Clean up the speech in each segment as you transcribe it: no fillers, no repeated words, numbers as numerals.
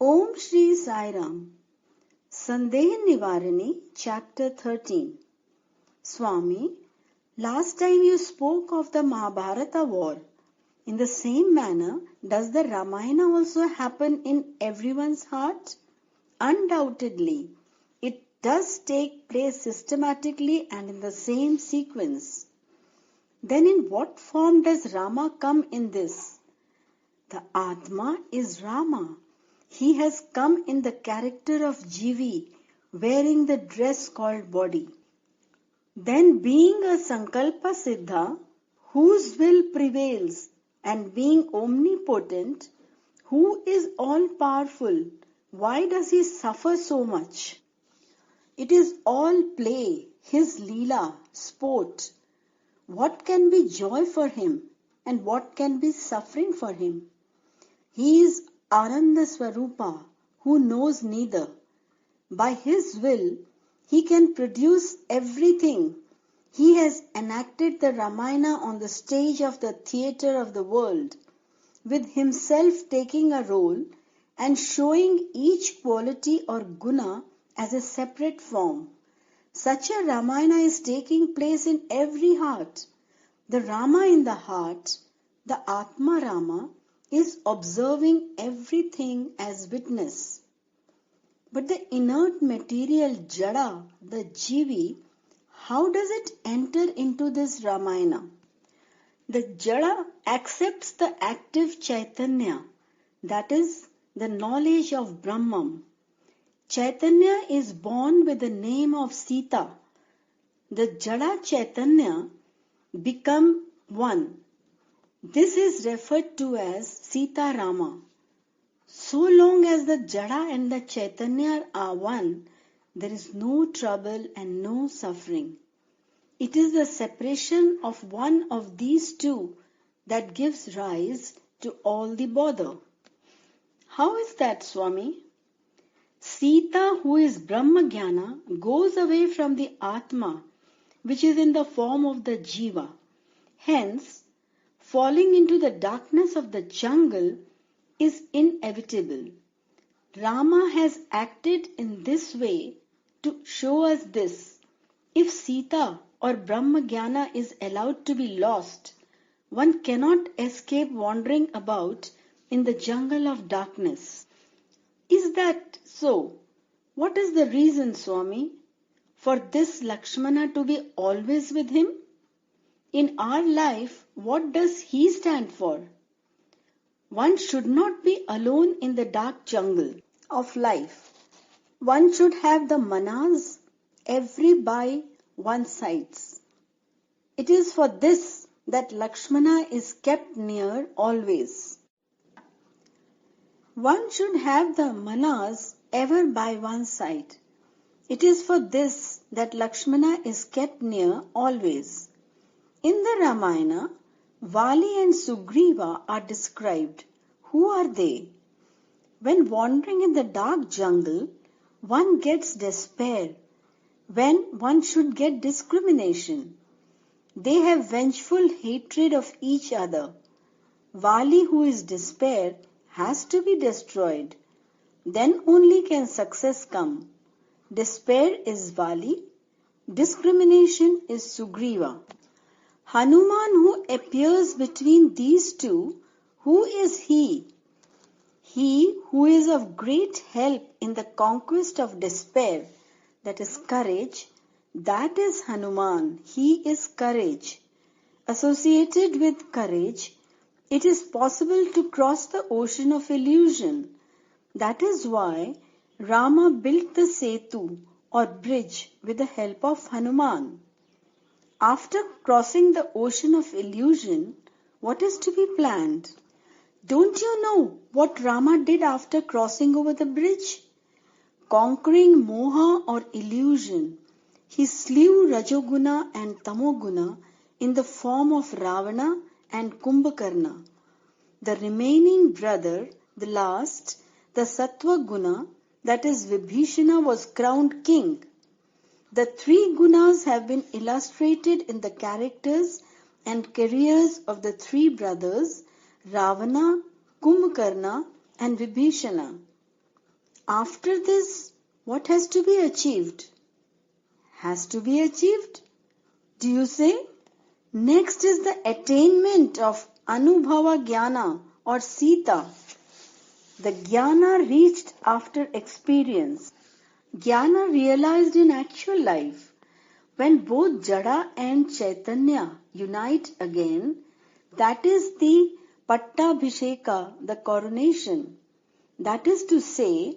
Om Shri Sai Ram. Sandeha Nivarini, Chapter 13. Swami, last time you spoke of the Mahabharata war. In the same manner, does the Ramayana also happen in everyone's heart? Undoubtedly, it does take place systematically and in the same sequence. Then in what form does Rama come in this? The Atma is Rama. He has come in the character of Jivi, wearing the dress called body. Then being a Sankalpa Siddha, whose will prevails, and being omnipotent, who is all-powerful, why does he suffer so much? It is all play, his leela, sport. What can be joy for him, and what can be suffering for him? He is Ananda Swarupa, who knows neither. By his will, he can produce everything. He has enacted the Ramayana on the stage of the theatre of the world, with himself taking a role and showing each quality or guna as a separate form. Such a Ramayana is taking place in every heart. The Rama in the heart, the Atma Rama, is observing everything as witness. But the inert material Jada, the Jivi, how does it enter into this Ramayana? The Jada accepts the active Chaitanya, that is, the knowledge of Brahman. Chaitanya is born with the name of Sita. The Jada Chaitanya become one. This is referred to as Sita Rama. So long as the Jada and the Chaitanya are one, there is no trouble and no suffering. It is the separation of one of these two that gives rise to all the bother. How is that, Swami? Sita, who is Brahmajnana, goes away from the Atma, which is in the form of the Jiva. Hence, falling into the darkness of the jungle is inevitable. Rama has acted in this way to show us this. If Sita or Brahmajnana is allowed to be lost, one cannot escape wandering about in the jungle of darkness. Is that so? What is the reason, Swami, for this Lakshmana to be always with him? In our life, what does he stand for? One should not be alone in the dark jungle of life. One should have the manas every by one's sides. It is for this that Lakshmana is kept near always. One should have the manas ever by one's side. It is for this that Lakshmana is kept near always. In the Ramayana, Vali and Sugriva are described. Who are they? When wandering in the dark jungle, one gets despair, when one should get discrimination. They have vengeful hatred of each other. Vali, who is despair, has to be destroyed. Then only can success come. Despair is Vali, discrimination is Sugriva. Hanuman, who appears between these two, who is he? He who is of great help in the conquest of despair, that is courage, that is Hanuman. He is courage. Associated with courage, it is possible to cross the ocean of illusion. That is why Rama built the Setu or bridge with the help of Hanuman. After crossing the ocean of illusion, what is to be planned? Don't you know what Rama did after crossing over the bridge? Conquering moha or illusion, he slew Rajoguna and Tamoguna in the form of Ravana and Kumbhakarna. The remaining brother, the last, the Sattva Guna, that is Vibhishana, was crowned king. The three gunas have been illustrated in the characters and careers of the three brothers, Ravana, Kumbhakarna and Vibhishana. After this, what has to be achieved? Has to be achieved? Do you say? Next is the attainment of Anubhava Jnana or Sita. The Jnana reached after experience. Jnana realized in actual life. When both Jada and Chaitanya unite again, that is the Pattabhisheka, the coronation. That is to say,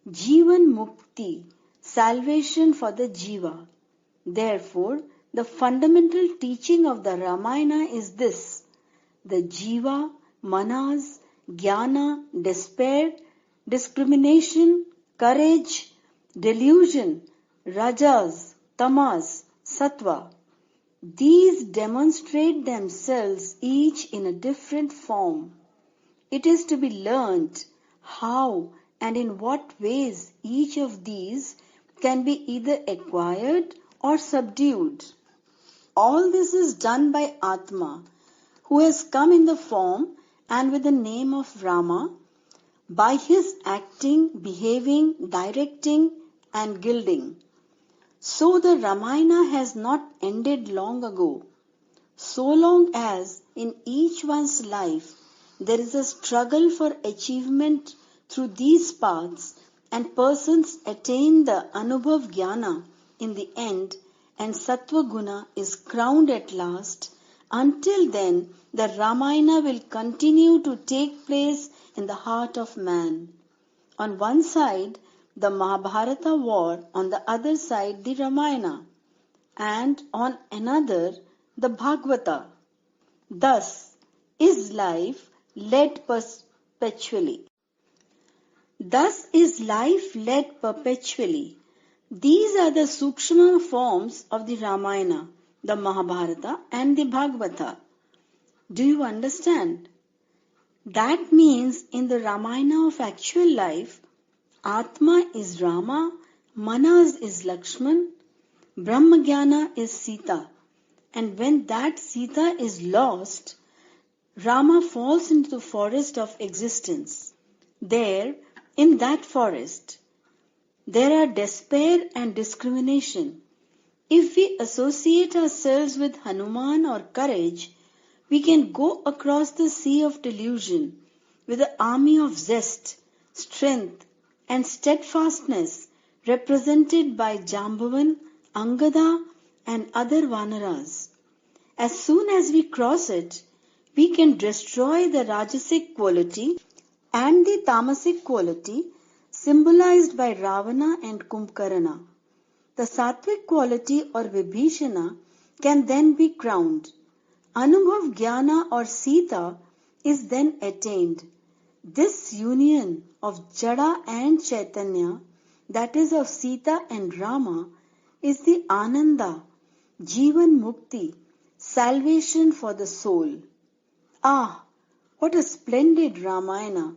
Jivan Mukti, salvation for the Jiva. Therefore, the fundamental teaching of the Ramayana is this: the Jiva, Manas, Jnana, despair, discrimination, courage, delusion, Rajas, Tamas, Sattva. These demonstrate themselves each in a different form. It is to be learnt how and in what ways each of these can be either acquired or subdued. All this is done by Atma, who has come in the form and with the name of Rama, by his acting, behaving, directing and gilding. So the Ramayana has not ended long ago. So long as in each one's life there is a struggle for achievement through these paths and persons attain the Anubhav Jnana in the end and Sattva Guna is crowned at last, until then the Ramayana will continue to take place in the heart of man. On one side, the Mahabharata war, on the other side, the Ramayana, and on another, the Bhagavata. Thus is life led perpetually. These are the Sukshma forms of the Ramayana, the Mahabharata and the Bhagavata. Do you understand? That means in the Ramayana of actual life, Atma is Rama, Manas is Lakshman, Brahmajnana is Sita. And when that Sita is lost, Rama falls into the forest of existence. There, in that forest, there are despair and discrimination. If we associate ourselves with Hanuman or courage, we can go across the sea of delusion with an army of zest, strength, and steadfastness represented by Jambavan, Angada, and other Vanaras. As soon as we cross it, we can destroy the Rajasic quality and the Tamasic quality symbolized by Ravana and Kumbhakarna. The Sattvic quality or Vibhishana can then be crowned. Anubhav Jnana or Sita is then attained. This union of Jada and Chaitanya, that is of Sita and Rama, is the Ananda, Jivan Mukti, salvation for the soul. Ah, what a splendid Ramayana!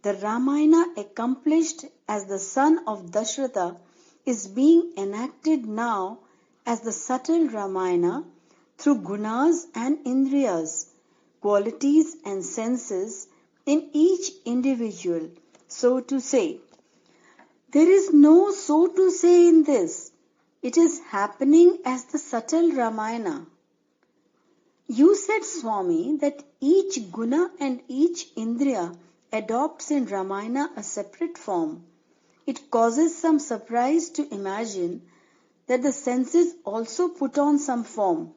The Ramayana accomplished as the son of Dashratha is being enacted now as the subtle Ramayana through gunas and indriyas, qualities and senses in each individual, so to say. There is no so to say in this. It is happening as the subtle Ramayana. You said, Swami, that each guna and each indriya adopts in Ramayana a separate form. It causes some surprise to imagine that the senses also put on some form.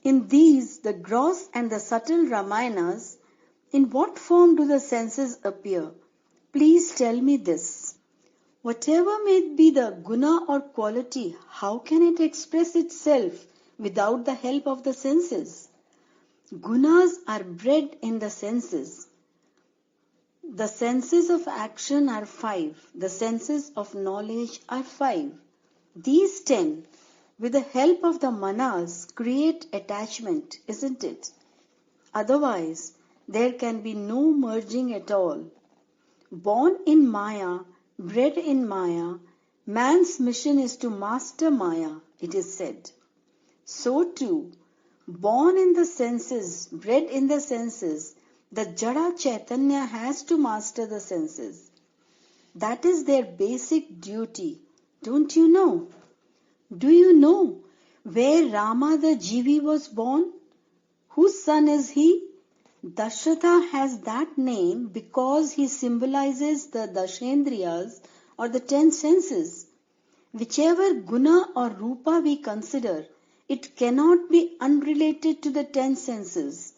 In these, the gross and the subtle Ramayanas, in what form do the senses appear? Please tell me this. Whatever may be the guna or quality, how can it express itself without the help of the senses? Gunas are bred in the senses. The senses of action are 5. The senses of knowledge are 5. These 10, with the help of the manas, create attachment, isn't it? Otherwise, there can be no merging at all. Born in Maya, bred in Maya, man's mission is to master Maya, it is said. So too, born in the senses, bred in the senses, the Jada Chaitanya has to master the senses. That is their basic duty. Don't you know? Do you know where Rama the Jivi was born? Whose son is he? Dashratha has that name because he symbolizes the Dashendriyas or the 10 senses. Whichever guna or rupa we consider, it cannot be unrelated to the 10 senses.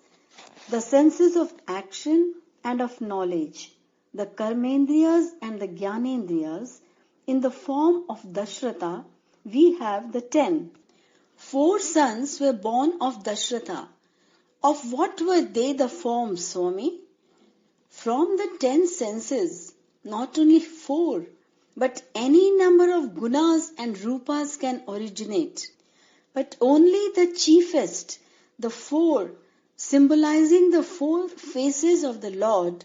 The senses of action and of knowledge, the karmendriyas and the jnanendriyas, in the form of Dashratha, we have the 10. 4 sons were born of Dashratha. Of what were they the forms, Swami? From the 10 senses, not only 4, but any number of gunas and rupas can originate. But only the chiefest, the 4, symbolizing the 4 faces of the Lord,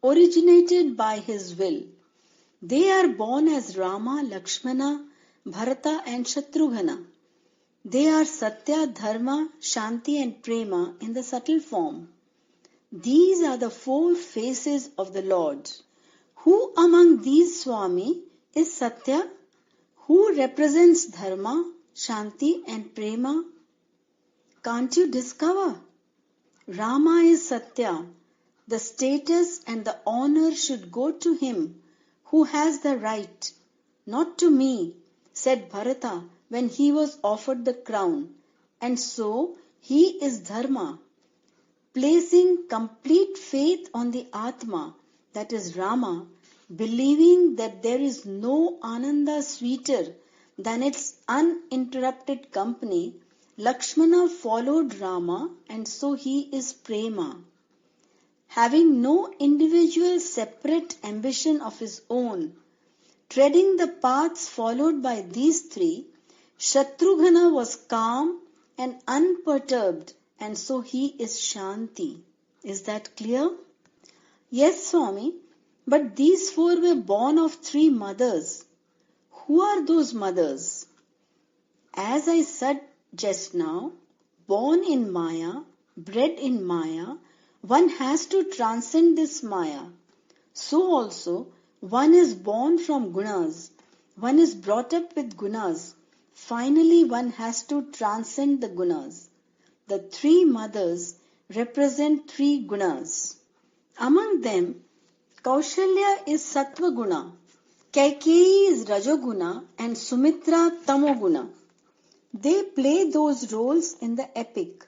originated by His will. They are born as Rama, Lakshmana, Bharata and Shatrughna. They are Satya, Dharma, Shanti and Prema in the subtle form. These are the 4 faces of the Lord. Who among these, Swami, is Satya? Who represents Dharma, Shanti and Prema? Can't you discover? Rama is Satya. The status and the honor should go to him who has the right, not to me, said Bharata when he was offered the crown. And so he is Dharma, placing complete faith on the Atma, that is Rama, believing that there is no Ananda sweeter than its uninterrupted company. Lakshmana followed Rama and so he is Prema. Having no individual separate ambition of his own, treading the paths followed by these 3, Shatrughna was calm and unperturbed and so he is Shanti. Is that clear? Yes, Swami, but these 4 were born of 3 mothers. Who are those mothers? As I said just now, born in Maya, bred in Maya, one has to transcend this Maya. So also, one is born from gunas. One is brought up with gunas. Finally, one has to transcend the gunas. The 3 mothers represent 3 gunas. Among them, Kaushalya is Sattva Guna, Kaikeyi is Rajoguna and Sumitra Tamoguna. They play those roles in the epic.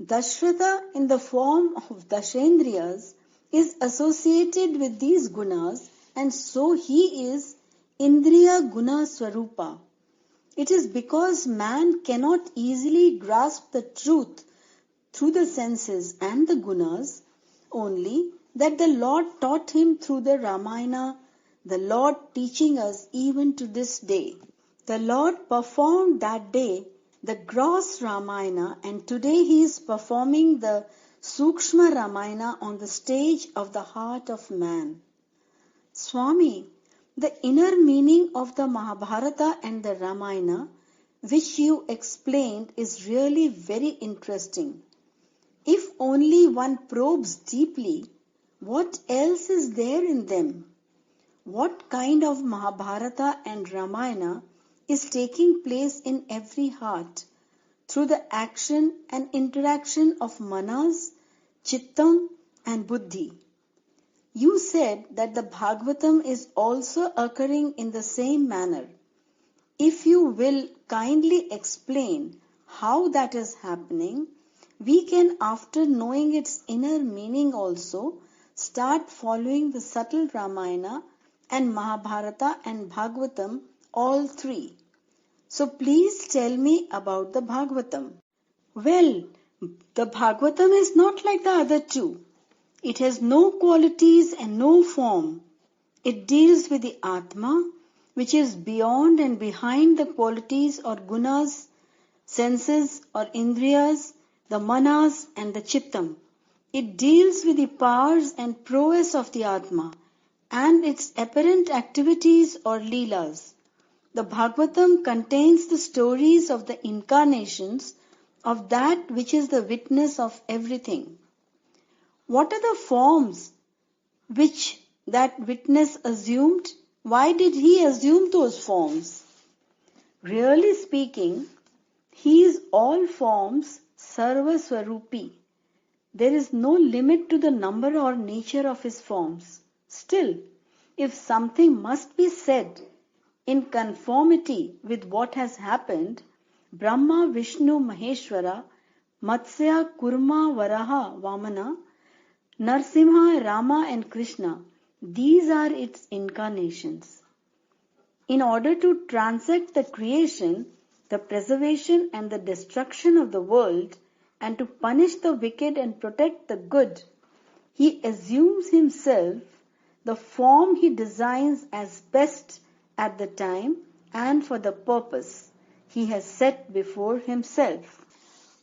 Dashratha in the form of Dashendriyas is associated with these gunas and so he is Indriya Guna Swarupa. It is because man cannot easily grasp the truth through the senses and the gunas only that the Lord taught him through the Ramayana, the Lord teaching us even to this day. The Lord performed that day the gross Ramayana and today he is performing the Sukshma Ramayana on the stage of the heart of man. Swami, the inner meaning of the Mahabharata and the Ramayana, which you explained, is really very interesting. If only one probes deeply, what else is there in them? What kind of Mahabharata and Ramayana is taking place in every heart through the action and interaction of manas, chittam and buddhi? You said that the Bhagavatam is also occurring in the same manner. If you will kindly explain how that is happening, we can, after knowing its inner meaning also, start following the subtle Ramayana and Mahabharata and Bhagavatam, all 3. So please tell me about the Bhagavatam. Well, the Bhagavatam is not like the other 2. It has no qualities and no form. It deals with the Atma, which is beyond and behind the qualities or gunas, senses or indriyas, the manas and the chittam. It deals with the powers and prowess of the Atma and its apparent activities or leelas. The Bhagavatam contains the stories of the incarnations of that which is the witness of everything. What are the forms which that witness assumed? Why did he assume those forms? Really speaking, he is all forms, Sarva Swarupi. There is no limit to the number or nature of his forms. Still, if something must be said in conformity with what has happened, Brahma, Vishnu, Maheshwara, Matsya, Kurma, Varaha, Vamana, Narsimha, Rama and Krishna, these are its incarnations. In order to transact the creation, the preservation and the destruction of the world, and to punish the wicked and protect the good, he assumes himself the form he designs as best at the time and for the purpose he has set before himself.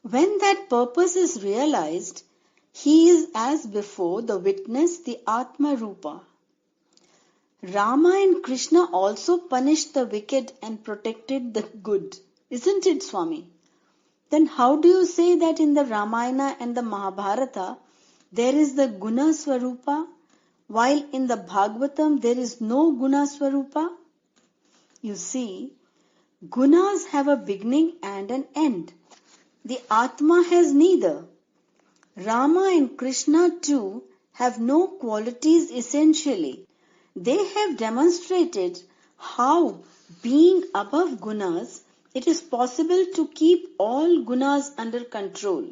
When that purpose is realized, he is as before the witness, the Atma Rupa. Rama and Krishna also punished the wicked and protected the good. Isn't it, Swami? Then how do you say that in the Ramayana and the Mahabharata there is the Guna Swarupa, while in the Bhagavatam there is no Guna Swarupa? You see, Gunas have a beginning and an end. The Atma has neither. Rama and Krishna too have no qualities essentially. They have demonstrated how, being above gunas, it is possible to keep all gunas under control.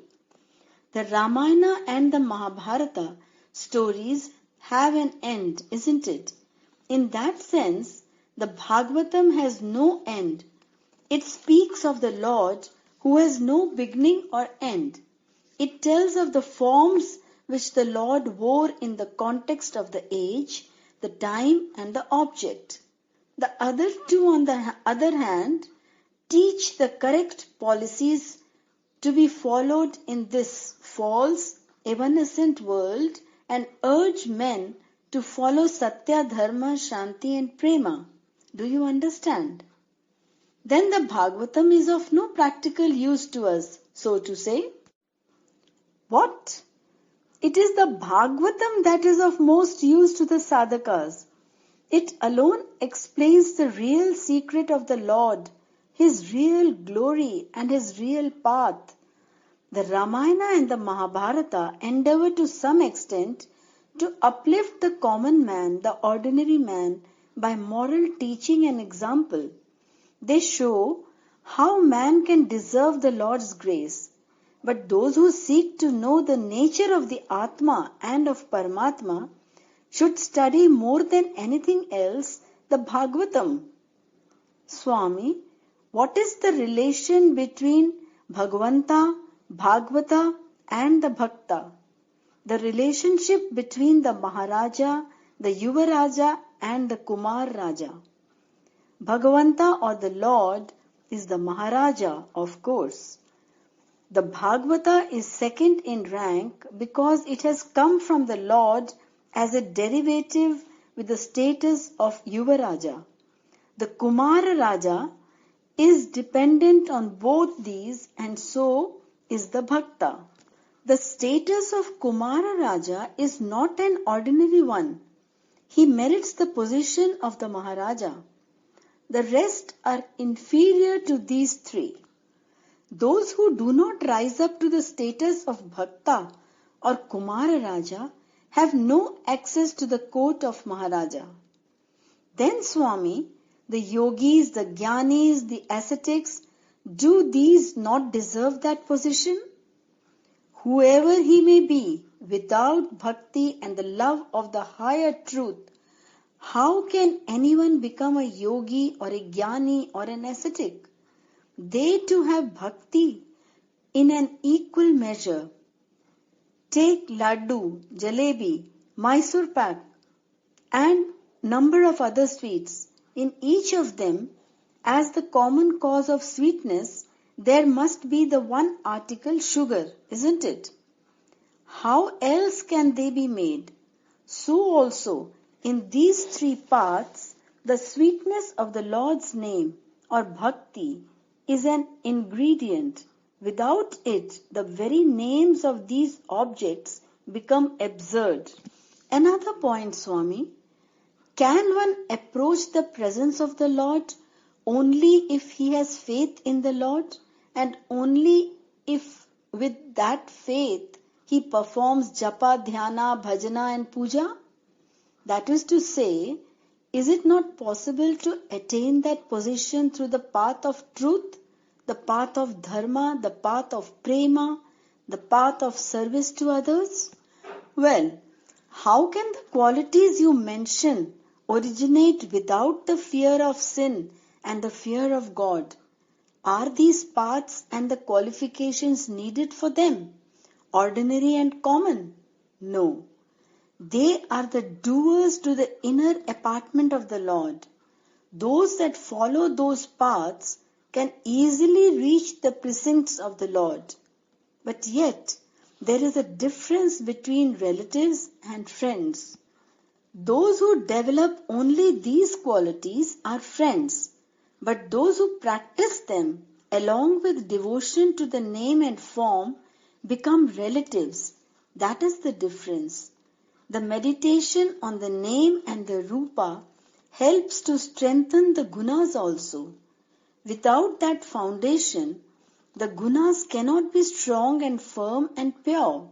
The Ramayana and the Mahabharata stories have an end, isn't it? In that sense, the Bhagavatam has no end. It speaks of the Lord who has no beginning or end. It tells of the forms which the Lord wore in the context of the age, the time and the object. The other two, on the other hand, teach the correct policies to be followed in this false, evanescent world and urge men to follow Satya, Dharma, Shanti and Prema. Do you understand? Then the Bhagavatam is of no practical use to us, so to say. What? It is the Bhagavatam that is of most use to the sadhakas. It alone explains the real secret of the Lord, His real glory and His real path. The Ramayana and the Mahabharata endeavor to some extent to uplift the common man, the ordinary man, by moral teaching and example. They show how man can deserve the Lord's grace. But those who seek to know the nature of the Atma and of Paramatma should study more than anything else the Bhagavatam. Swami, what is the relation between Bhagavanta, Bhagavata and the Bhakta? The relationship between the Maharaja, the Yuva Raja and the Kumar Raja. Bhagavanta or the Lord is the Maharaja, of course. The Bhagavata is second in rank because it has come from the Lord as a derivative with the status of Yuva Raja. The Kumara Raja is dependent on both these and so is the Bhakta. The status of Kumara Raja is not an ordinary one. He merits the position of the Maharaja. The rest are inferior to these three. Those who do not rise up to the status of Bhakta or Kumara Raja have no access to the court of Maharaja. Then, Swami, the yogis, the jnanis, the ascetics, do these not deserve that position? Whoever he may be, without bhakti and the love of the higher truth, how can anyone become a yogi or a jnani or an ascetic? They too have bhakti in an equal measure. Take laddu, jalebi, Mysore pak and number of other sweets. In each of them, as the common cause of sweetness, there must be the one article sugar, isn't it? How else can they be made? So also, in these three paths, the sweetness of the Lord's name or bhakti is an ingredient. Without it, the very names of these objects become absurd. Another point, Swami, Can one approach the presence of the Lord only if he has faith in the Lord, and only if with that faith he performs japa, dhyana, bhajana and puja? That is to say, is it not possible to attain that position through the path of truth, the path of dharma, the path of prema, the path of service to others? Well, how can the qualities you mention originate without the fear of sin and the fear of God? Are these paths and the qualifications needed for them, ordinary and common? No. They are the doers to the inner apartment of the Lord. Those that follow those paths can easily reach the precincts of the Lord. But yet, there is a difference between relatives and friends. Those who develop only these qualities are friends, but those who practice them along with devotion to the name and form become relatives. That is the difference. The meditation on the name and the rupa helps to strengthen the gunas also. Without that foundation, the gunas cannot be strong and firm and pure.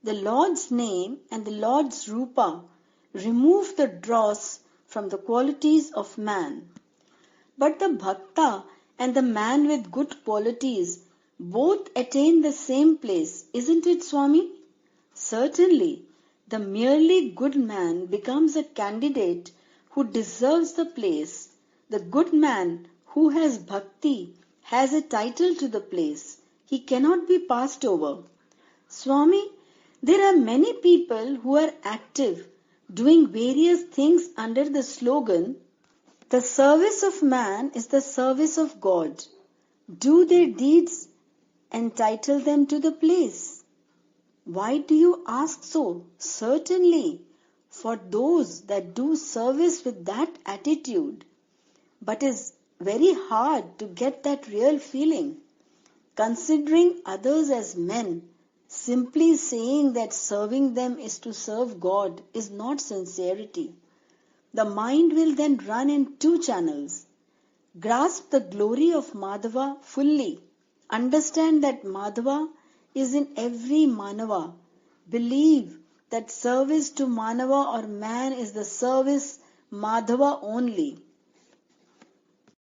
The Lord's name and the Lord's rupa remove the dross from the qualities of man. But the bhakta and the man with good qualities both attain the same place, isn't it, Swami? Certainly, the merely good man becomes a candidate who deserves the place. The good man who has bhakti has a title to the place. He cannot be passed over. Swami, there are many people who are active, doing various things under the slogan, "The service of man is the service of God." Do their deeds entitle them to the place? Why do you ask so? Certainly, for those that do service with that attitude. But it's very hard to get that real feeling. Considering others as men, simply saying that serving them is to serve God is not sincerity. The mind will then run in two channels. Grasp the glory of Madhava fully. Understand that Madhava is in every Manava. Believe that service to Manava or man is the service Madhava only.